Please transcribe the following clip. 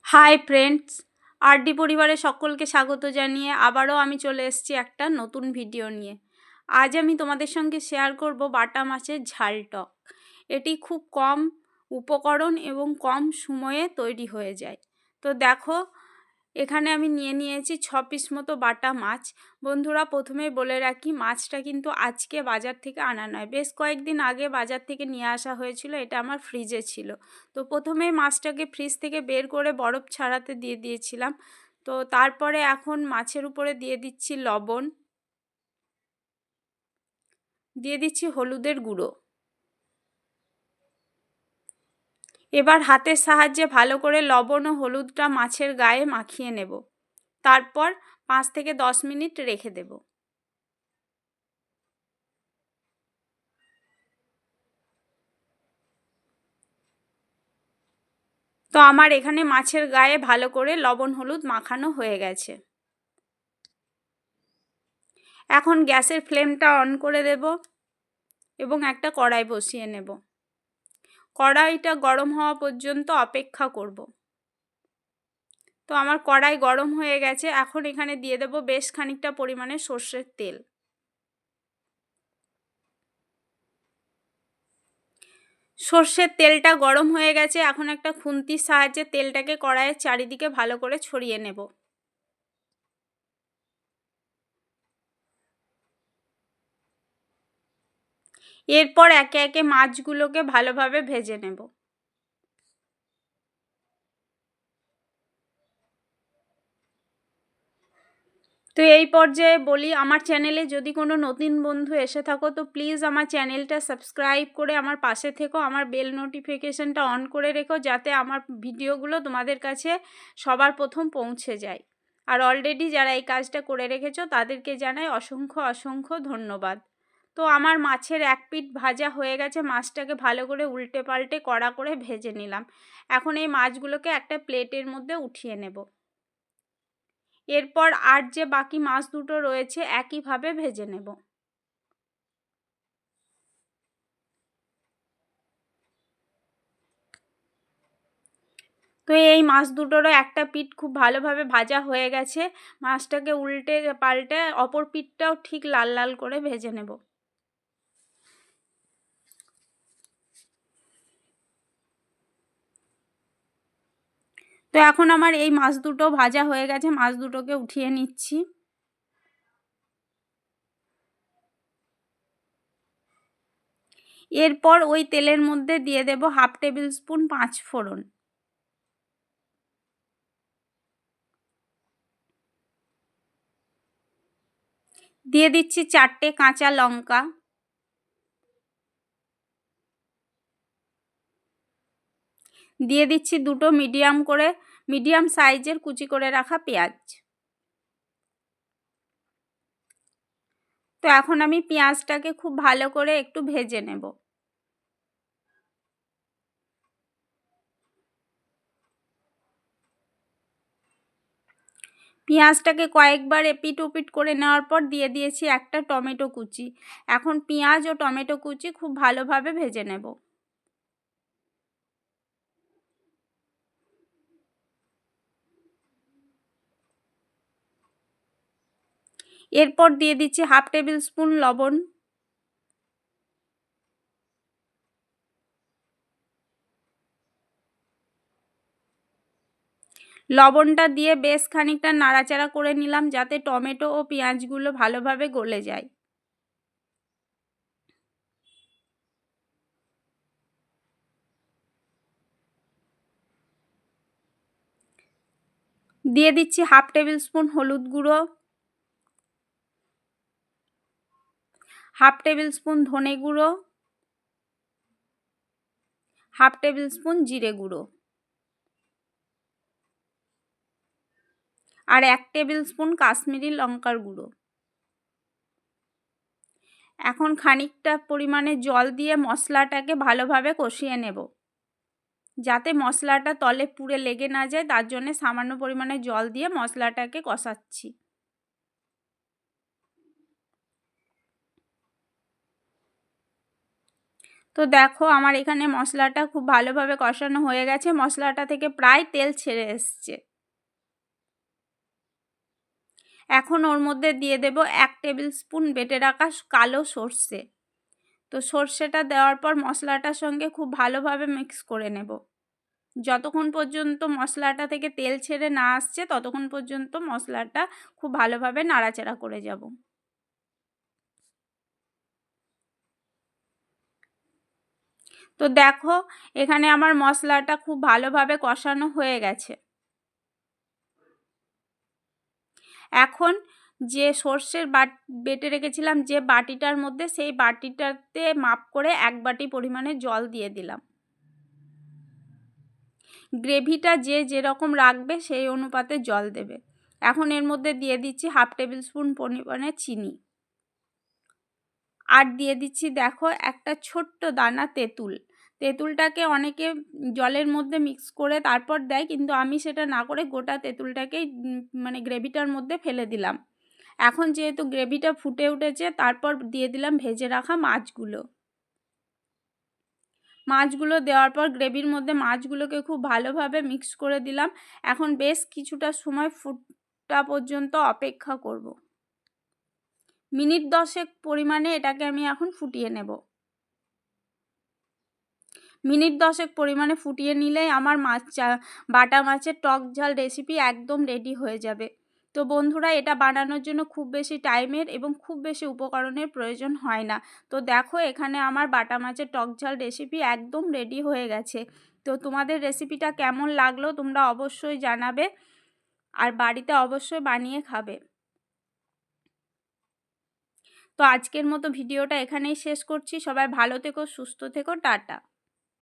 Hi friends, RD পরিবারের সকলকে স্বাগত জানিয়ে আবারও আমি চলে এসেছি একটা নতুন ভিডিও নিয়ে। আজ আমি তোমাদের সঙ্গে শেয়ার করব বাটা মাছের ঝাল টক। এটি খুব কম উপকরণ এবং কম সময়ে তৈরি হয়ে যায়। তো দেখো, এখানে আমি নিয়েছি 6 পিস মতো বাটা মাছ। বন্ধুরা, প্রথমেই বলে রাখি, মাছটা কিন্তু আজকে বাজার থেকে আনা নয়, বেশ কয়েকদিন আগে বাজার থেকে নিয়ে আসা হয়েছিল। এটা আমার ফ্রিজে ছিল। তো প্রথমেই মাছটাকে ফ্রিজ থেকে বের করে বরফ ছাড়াতে দিয়ে দিয়েছিলাম। তো তারপরে এখন মাছের উপরে দিয়ে দিচ্ছি লবণ, দিয়ে দিচ্ছি হলুদের গুঁড়ো। এবার হাতের সাহায্যে ভালো করে লবণ ও হলুদটা মাছের গায়ে মাখিয়ে নেব। তারপর 5 থেকে 10 মিনিট রেখে দেব। তো আমার এখানে মাছের গায়ে ভালো করে লবণ হলুদ মাখানো হয়ে গেছে। এখন গ্যাসের ফ্লেমটা অন করে দেব এবং একটা কড়াই বসিয়ে নেব। কড়াইটা গরম হওয়া পর্যন্ত অপেক্ষা করব। তো আমার কড়াই গরম হয়ে গেছে। এখন এখানে দিয়ে দেব বেশ খানিকটা পরিমাণে সর্ষের তেল। সর্ষের তেলটা গরম হয়ে গেছে। এখন একটা খুন্তির সাহায্যে তেলটাকে কড়াইয়ের চারিদিকে ভালো করে ছড়িয়ে নেব। এরপর একে একে মাছগুলোকে ভালোভাবে ভেজে নেব। তো এই পর্যায়ে বলি, আমার চ্যানেলে যদি কোনো নতুন বন্ধু এসে থাকো তো প্লিজ আমার চ্যানেলটা সাবস্ক্রাইব করে আমার পাশে থেকো, আমার বেল নোটিফিকেশনটা অন করে রেখো, যাতে আমার ভিডিওগুলো তোমাদের কাছে সবার প্রথম পৌঁছে যায়। আর অলরেডি যারা এই কাজটা করে রেখেছো তাদেরকে জানাই অসংখ্য অসংখ্য ধন্যবাদ। তো আমার মাছের এক পিঠ ভাজা হয়ে গেছে। মাছটাকে ভালো করে উল্টে পাল্টে কড়া করে ভেজে নিলাম। এখন এই মাছগুলোকে একটা প্লেটের মধ্যে উঠিয়ে নেব। এরপর আর যে বাকি মাছ দুটো রয়েছে একইভাবে ভেজে নেব। তো এই মাছ দুটোরও একটা পিঠ খুব ভালোভাবে ভাজা হয়ে গেছে। মাছটাকে উল্টে পাল্টে অপর পিঠটাও ঠিক লাল লাল করে ভেজে নেব। তো এখন আমার এই মাছ দুটো ভাজা হয়ে গেছে। মাছ দুটোকে উঠিয়ে নিচ্ছি। এরপর ওই তেলের মধ্যে দিয়ে দেব 1/2 টেবিল স্পুন 5 ফোড়ন। দিয়ে দিচ্ছি 4টে কাঁচা লঙ্কা। দিয়ে দিচ্ছি দুটো মিডিয়াম সাইজের কুচি করে রাখা পেঁয়াজ। তো এখন আমি পেঁয়াজটাকে খুব ভালো করে একটু ভেজে নেব। পেঁয়াজটাকে কয়েকবার এপিট ওপিট করে নেওয়ার পর দিয়ে দিয়েছি একটা টমেটো কুচি। এখন পেঁয়াজ ও টমেটো কুচি খুব ভালোভাবে ভেজে নেব। এরপর দিয়ে দিচ্ছি 1/2 টেবিল স্পুন লবণ। লবণটা দিয়ে বেশ খানিকটা নাড়াচাড়া করে নিলাম, যাতে টমেটো ও পেঁয়াজগুলো ভালোভাবে গলে যায়। দিয়ে দিচ্ছি 1/2 টেবিল স্পুন হলুদ গুঁড়ো, 1/2 টেবিল স্পুন ধনে গুঁড়ো, 1/2 টেবিল স্পুন জিরে গুঁড়ো আর 1 টেবিল স্পুন কাশ্মীরি লঙ্কার গুঁড়ো। এখন খানিকটা পরিমাণে জল দিয়ে মশলাটাকে ভালোভাবে কষিয়ে নেব। যাতে মশলাটা তলে পুড়ে লেগে না যায়, তার জন্য সামান্য পরিমাণে জল দিয়ে মশলাটাকে কষাচ্ছি। তো দেখো আমার এখানে মশলাটা খুব ভালোভাবে কষানো হয়ে গেছে, মশলাটা থেকে প্রায় তেল ছেড়ে এসছে। এখন ওর মধ্যে দিয়ে দেব 1 টেবিল স্পুন বেটে রাখা কালো সর্ষে। তো সর্ষেটা দেওয়ার পর মশলাটার সঙ্গে খুব ভালোভাবে মিক্স করে নেব। যতক্ষণ পর্যন্ত মশলাটা থেকে তেল ছেড়ে না আসছে ততক্ষণ পর্যন্ত মশলাটা খুব ভালোভাবে নাড়াচাড়া করে যাব। তো দেখো এখানে আমার মশলাটা খুব ভালোভাবে কষানো হয়ে গেছে। এখন যে সর্ষের বেটে রেখেছিলাম যে বাটিটার মধ্যে, সেই বাটিটাতে মাপ করে 1 বাটি পরিমাণে জল দিয়ে দিলাম। গ্রেভিটা যে যেরকম রাখবে সেই অনুপাতে জল দেবে। এখন এর মধ্যে দিয়ে দিচ্ছি 1/2 টেবিল স্পুন পরিমাণে চিনি, আর দিয়ে দিচ্ছি দেখো একটা ছোট্ট দানা তেঁতুল। তেঁতুলটাকে অনেকে জলের মধ্যে মিক্স করে তারপর দেয়, কিন্তু আমি সেটা না করে গোটা তেঁতুলটাকেই মানে গ্রেভিটার মধ্যে ফেলে দিলাম। এখন যেহেতু গ্রেভিটা ফুটে উঠেছে তারপর দিয়ে দিলাম ভেজে রাখা মাছগুলো। মাছগুলো দেওয়ার পর গ্রেভির মধ্যে মাছগুলোকে খুব ভালোভাবে মিক্স করে দিলাম। এখন বেশ কিছুটা সময় ফুটা পর্যন্ত অপেক্ষা করব। মিনিট 10 পরিমাণে এটাকে আমি এখন ফুটিয়ে নেব। মিনিট 10 পরিমাণে ফুটিয়ে নিলেই আমার বাটা মাছের টক ঝাল রেসিপি একদম রেডি হয়ে যাবে। তো বন্ধুরা, এটা বানানোর জন্য খুব বেশি টাইমের এবং খুব বেশি উপকরণের প্রয়োজন হয় না। তো দেখো এখানে আমার বাটা মাছের টক ঝাল রেসিপি একদম রেডি হয়ে গেছে। তো তোমাদের রেসিপিটা কেমন লাগলো তোমরা অবশ্যই জানাবে, আর বাড়িতে অবশ্যই বানিয়ে খাবে। তো আজকের মতো ভিডিওটা এখানেই শেষ করছি। সবাই ভালো থেকো, সুস্থ থেকো, টাটা।